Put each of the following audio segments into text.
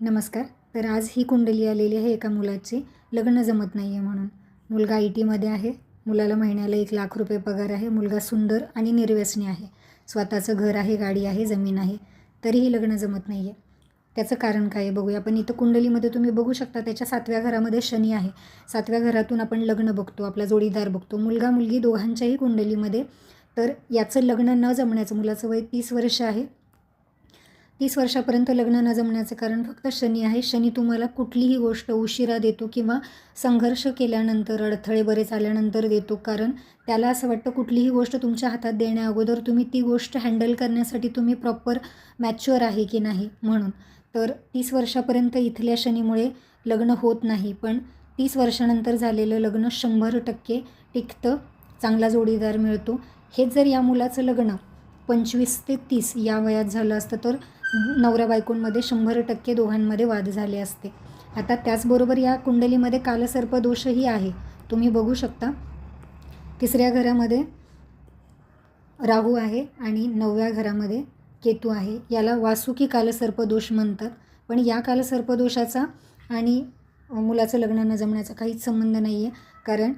नमस्कार. तर आज ही कुंडली आलेली आहे एका मुलाची. लग्न जमत नाही आहे म्हणून. मुलगा IT मध्ये आहे. मुलाला महिन्याला 1,00,000 रुपये पगार आहे. मुलगा सुंदर आणि निर्व्यसनी आहे. स्वतःचं घर आहे, गाडी आहे, जमीन आहे. तरीही लग्न जमत नाही आहे. त्याचं कारण काय आहे बघूया आपण. इथं कुंडलीमध्ये तुम्ही बघू शकता त्याच्या 7व्या घरामध्ये शनी आहे. 7व्या घरातून आपण लग्न बघतो, आपला जोडीदार बघतो. मुलगा मुलगी दोघांच्याही कुंडलीमध्ये. तर याचं लग्न न जमण्याचं, मुलाचं वय 30 वर्ष आहे. 30 वर्षापर्यंत लग्न न जमण्याचं कारण फक्त शनी आहे. शनी तुम्हाला कुठलीही गोष्ट उशिरा देतो किंवा संघर्ष केल्यानंतर, अडथळे बरेच आल्यानंतर देतो. कारण त्याला असं वाटतं कुठलीही गोष्ट तुमच्या हातात देण्याअगोदर तुम्ही ती गोष्ट हँडल करण्यासाठी तुम्ही प्रॉपर मॅच्युअर आहे की नाही म्हणून. तर 30 वर्षापर्यंत इथल्या शनीमुळे लग्न होत नाही. पण 30 वर्षानंतर झालेलं लग्न 100% टिकतं, चांगला जोडीदार मिळतो. हेच जर या मुलाचं लग्न 25 ते 30 या वयात झालं असतं तर नवऱ्या बायकोंमध्ये 100% दोघांमध्ये वाद झाले असते. आता त्याचबरोबर या कुंडलीमध्ये कालसर्प दोषही आहे. तुम्ही बघू शकता 3ऱ्या घरामध्ये राहू आहे आणि 9व्या घरामध्ये केतू आहे. याला वासुकी कालसर्प दोष म्हणतात. पण या कालसर्प दोषाचा आणि मुलाचं लग्न न जमण्याचा काहीच संबंध नाही आहे. कारण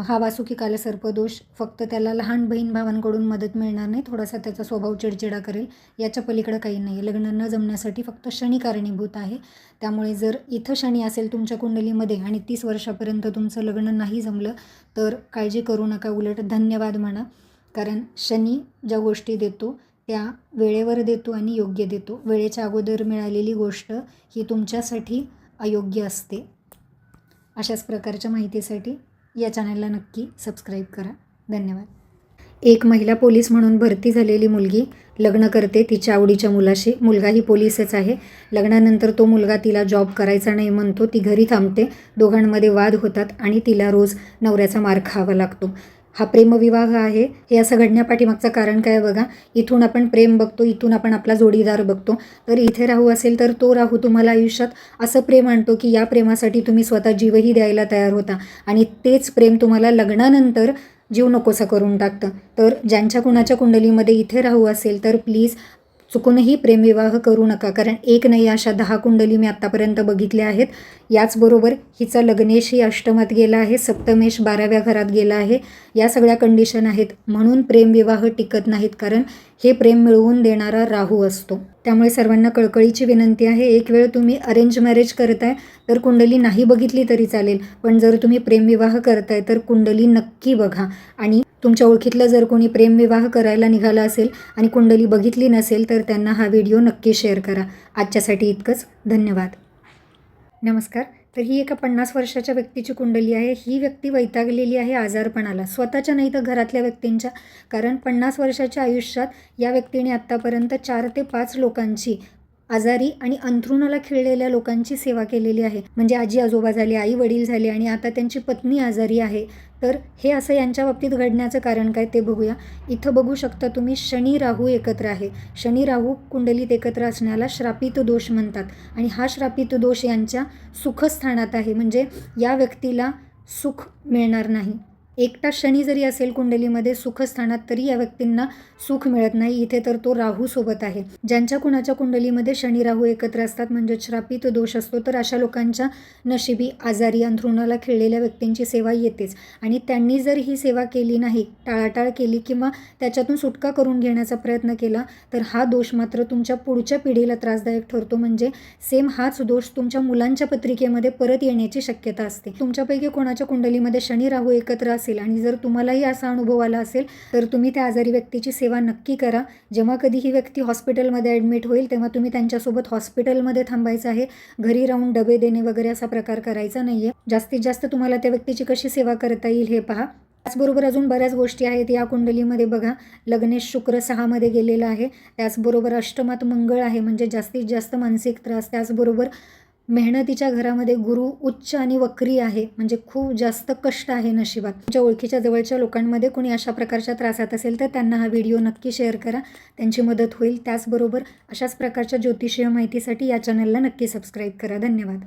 हा वासुकी कालसर्प दोष फक्त त्याला लहान बहीण भावांकडून मदत मिळणार नाही, थोडासा त्याचा स्वभाव चिडचिडा करेल, याच्या पलीकडं काही नाही आहे. लग्न न जमण्यासाठी फक्त शनी कारणीभूत आहे. त्यामुळे जर इथं शनी असेल तुमच्या कुंडलीमध्ये आणि 30 वर्षापर्यंत तुमचं लग्न नाही जमलं तर काळजी करू नका, उलट धन्यवाद म्हणा. कारण शनी ज्या गोष्टी देतो त्या वेळेवर देतो आणि योग्य देतो. वेळेच्या अगोदर मिळालेली गोष्ट ही तुमच्यासाठी अयोग्य असते. अशाच प्रकारच्या माहितीसाठी या चॅनलला नक्की सबस्क्राईब करा. धन्यवाद. एक महिला पोलीस म्हणून भरती झालेली मुलगी लग्न करते तिच्या आवडीच्या मुलाशी. मुलगाही पोलीसच आहे. लग्नानंतर तो मुलगा तिला जॉब करायचा नाही म्हणतो. ती घरी थांबते. दोघांमध्ये वाद होतात आणि तिला रोज नवऱ्याचा मार खावा लागतो. हा प्रेमविवाह आहे. हे असं घडण्यापाठीमागचं कारण काय बघा. इथून आपण प्रेम बघतो, इथून आपण आपला जोडीदार बघतो. तर इथे राहू असेल तर तो राहू तुम्हाला आयुष्यात असं प्रेम आणतो की या प्रेमासाठी तुम्ही स्वतः जीवही द्यायला तयार होता आणि तेच प्रेम तुम्हाला लग्नानंतर जीव नकोसा करून टाकतं. तर ज्यांच्या कुणाच्या कुंडलीमध्ये इथे राहू असेल तर प्लीज चुकूनही प्रेमविवाह करू नका. कारण एक नाही अशा 10 कुंडली मी आत्तापर्यंत बघितल्या आहेत. याचबरोबर हिचा लग्नेशही अष्टमात गेला आहे, सप्तमेश 12व्या घरात गेला आहे. या सगळ्या कंडिशन आहेत म्हणून प्रेमविवाह टिकत नाहीत. कारण हे प्रेम मिळवून देणारा राहू असतो. त्यामुळे सर्वांना कळकळीची विनंती आहे, एक वेळ तुम्ही अरेंज मॅरेज करताय तर कुंडली नाही बघितली तरी चालेल. पण जर तुम्ही प्रेमविवाह करताय तर कुंडली नक्की बघा. आणि तुमच्या ओळखीतलं जर कोणी प्रेमविवाह करायला निघाला असेल आणि कुंडली बघितली नसेल तर त्यांना हा व्हिडिओ नक्की शेअर करा. आजच्यासाठी इतकंच. धन्यवाद. नमस्कार. तर ही एका 50 वर्षाच्या व्यक्तीची कुंडली आहे. ही व्यक्ती वैतागलेली आहे आजारपणाला, स्वतःच्या नाही तर घरातल्या व्यक्तींच्या. कारण 50 वर्षाच्या आयुष्यात या व्यक्तीने आत्तापर्यंत 4 ते 5 लोकांची, आजारी आणि अंथरुणाला खिळलेल्या लोकांची सेवा केलेली आहे. म्हणजे आजी आजोबा झाले, आई वडील झाले आणि आता त्यांची पत्नी आजारी आहे. तर हे असं यांच्या बाबतीत घडण्याचं कारण काय ते बघूया. इथं बघू शकता तुम्ही शनी राहू एकत्र आहे. शनी राहू कुंडलीत एकत्र असण्याला श्रापित दोष म्हणतात. आणि हा श्रापित दोष यांच्या सुखस्थानात आहे. म्हणजे या व्यक्तीला सुख मिळणार नाही. एकटा शनी जरी असेल कुंडलीमध्ये सुखस्थानात तरी या व्यक्तींना सुख मिळत नाही. इथे तर तो राहू सोबत आहे. ज्यांच्या कुणाच्या कुंडलीमध्ये शनी राहू एकत्र असतात म्हणजे श्रापित दोष असतो तर अशा लोकांच्या नशिबी आजारी अंथरुणाला खिळलेल्या व्यक्तींची सेवा येतेच. आणि त्यांनी जर ही सेवा केली नाही, टाळाटाळ केली किंवा त्याच्यातून सुटका करून घेण्याचा प्रयत्न केला तर हा दोष मात्र तुमच्या पुढच्या पिढीला त्रासदायक ठरतो. म्हणजे सेम हाच दोष तुमच्या मुलांच्या पत्रिकेमध्ये परत येण्याची शक्यता असते. तुमच्यापैकी कोणाच्या कुंडलीमध्ये शनी राहू एकत्र असेल आणि जर तुम्हालाही असा अनुभव आला असेल तर तुम्ही त्या आजारी व्यक्तीची सेवा नक्की करा. जेव्हा कधी ही व्यक्ती हॉस्पिटलमध्ये ॲडमिट होईल तेव्हा तुम्ही त्यांच्यासोबत हॉस्पिटलमध्ये थांबायचं आहे. घरी राहून डबे देणे वगैरे असा प्रकार करायचा नाही आहे. जास्तीत जास्त तुम्हाला त्या व्यक्तीची कशी सेवा करता येईल हे पहा. त्याचबरोबर अजून बऱ्याच गोष्टी आहेत या कुंडलीमध्ये बघा. लग्नेश शुक्र 6मध्ये गेलेला आहे. त्याचबरोबर अष्टमात मंगळ आहे म्हणजे जास्तीत जास्त मानसिक त्रास. त्याचबरोबर मेहनतीच्या घरामध्ये गुरु उच्च आणि वक्री आहे म्हणजे खूप जास्त कष्ट आहे नशिबात. तुमच्या ओळखीच्या जवळच्या लोकांमध्ये कोणी अशा प्रकारच्या त्रासात असेल तर त्यांना हा व्हिडिओ नक्की शेअर करा, त्यांची मदत होईल. त्याचबरोबर अशाच प्रकारच्या ज्योतिषीय माहितीसाठी या चॅनलला नक्की सबस्क्राईब करा. धन्यवाद.